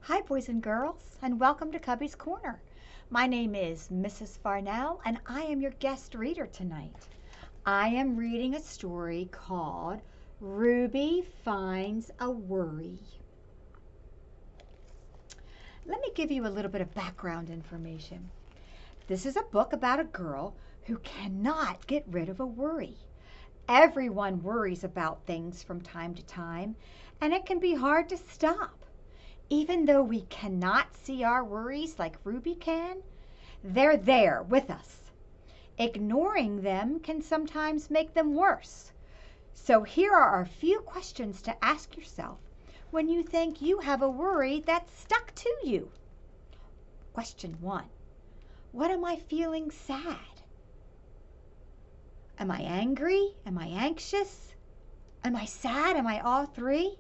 Hi, boys and girls, and welcome to Cubby's Corner. My name is Mrs. Farnell, and I am your guest reader tonight. I am reading a story called Ruby Finds a Worry. Let me give you a little bit of background information. This is a book about a girl who cannot get rid of a worry. Everyone worries about things from time to time, and it can be hard to stop. Even though we cannot see our worries like Ruby can, they're there with us. Ignoring them can sometimes make them worse. So here are a few questions to ask yourself when you think you have a worry that's stuck to you. Question 1. What am I feeling sad? Am I angry? Am I anxious? Am I sad? Am I all three?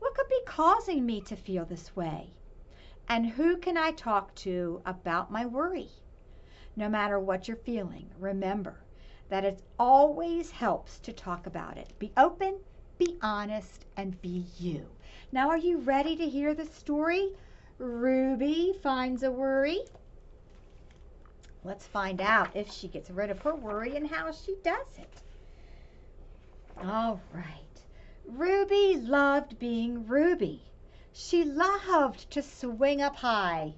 What could be causing me to feel this way? And who can I talk to about my worry? No matter what you're feeling, remember that it always helps to talk about it. Be open, be honest, and be you. Now, are you ready to hear the story? Ruby Finds a Worry. Let's find out if she gets rid of her worry and how she does it. All right. Ruby loved being Ruby. She loved to swing up high.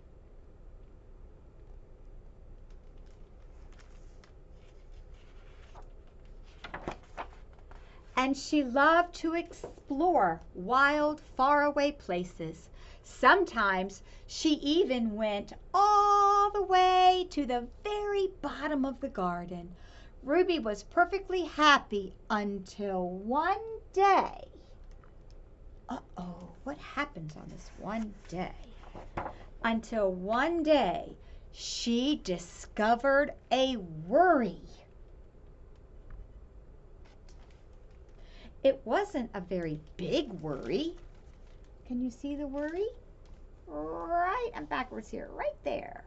And she loved to explore wild, faraway places. Sometimes she even went all the way to the very bottom of the garden. Ruby was perfectly happy until one day. Uh-oh, what happens on this one day? Until one day, she discovered a worry. It wasn't a very big worry. Can you see the worry? Right, I'm backwards here, right there.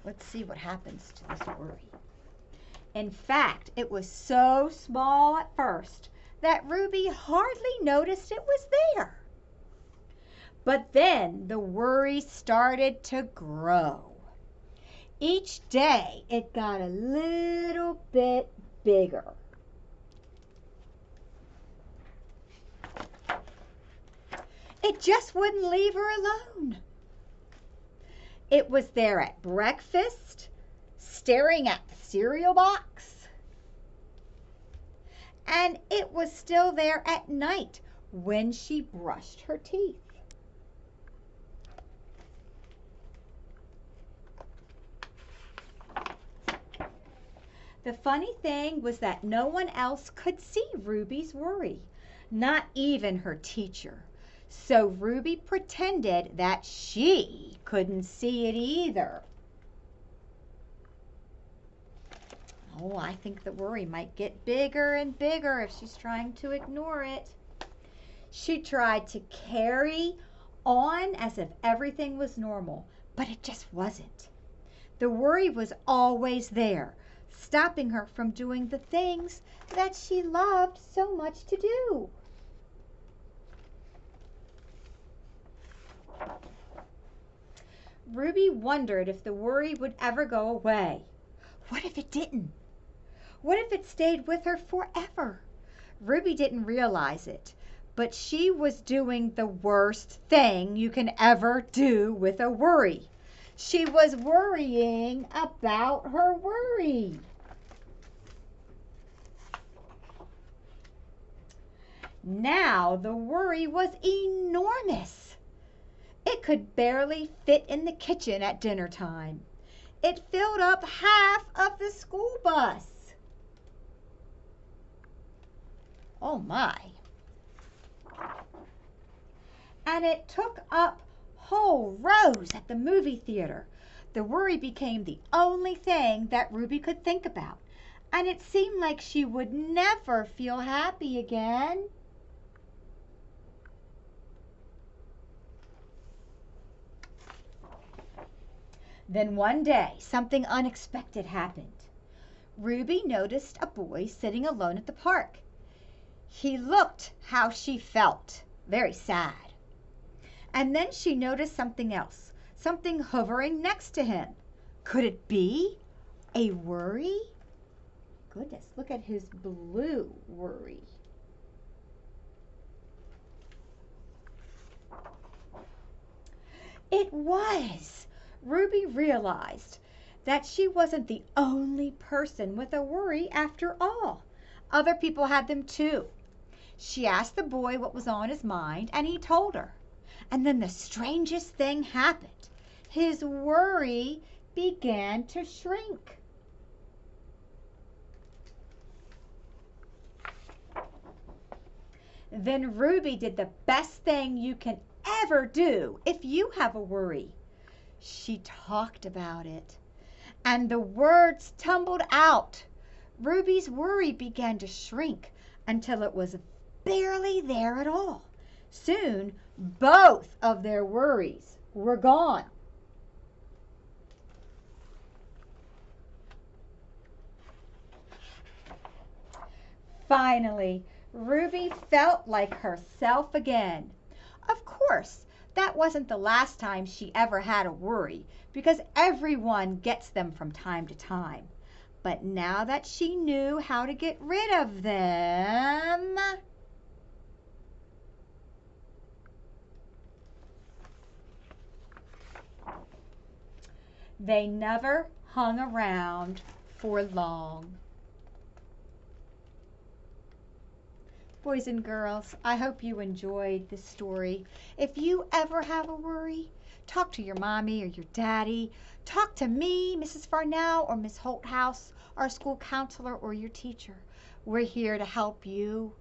Let's see what happens to this worry. In fact, it was so small at first that Ruby hardly noticed it was there. But then the worry started to grow. Each day it got a little bit bigger. It just wouldn't leave her alone. It was there at breakfast, staring at the cereal box. And it was still there at night when she brushed her teeth. The funny thing was that no one else could see Ruby's worry, not even her teacher. So Ruby pretended that she couldn't see it either. Oh, I think the worry might get bigger and bigger if she's trying to ignore it. She tried to carry on as if everything was normal, but it just wasn't. The worry was always there, stopping her from doing the things that she loved so much to do. Ruby wondered if the worry would ever go away. What if it didn't? What if it stayed with her forever? Ruby didn't realize it, but she was doing the worst thing you can ever do with a worry. She was worrying about her worry. Now the worry was enormous. It could barely fit in the kitchen at dinner time. It filled up half of the school bus. Oh my. And it took up whole rows at the movie theater. The worry became the only thing that Ruby could think about, and it seemed like she would never feel happy again. Then one day, something unexpected happened. Ruby noticed a boy sitting alone at the park. He looked how she felt, very sad. And then she noticed something else, something hovering next to him. Could it be a worry? Goodness, look at his blue worry. It was. Ruby realized that she wasn't the only person with a worry after all. Other people had them too. She asked the boy what was on his mind, and he told her. And then the strangest thing happened. His worry began to shrink. Then Ruby did the best thing you can ever do if you have a worry. She talked about it, and the words tumbled out. Ruby's worry began to shrink until it was barely there at all. Soon, both of their worries were gone. Finally, Ruby felt like herself again. Of course, that wasn't the last time she ever had a worry, because everyone gets them from time to time. But now that she knew how to get rid of them, they never hung around for long. Boys and girls, I hope you enjoyed this story. If you ever have a worry, talk to your mommy or your daddy. Talk to me, Mrs. Farnell, or Miss Holthouse, our school counselor, or your teacher. We're here to help you,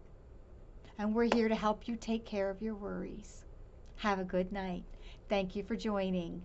and we're here to help you take care of your worries. Have a good night. Thank you for joining.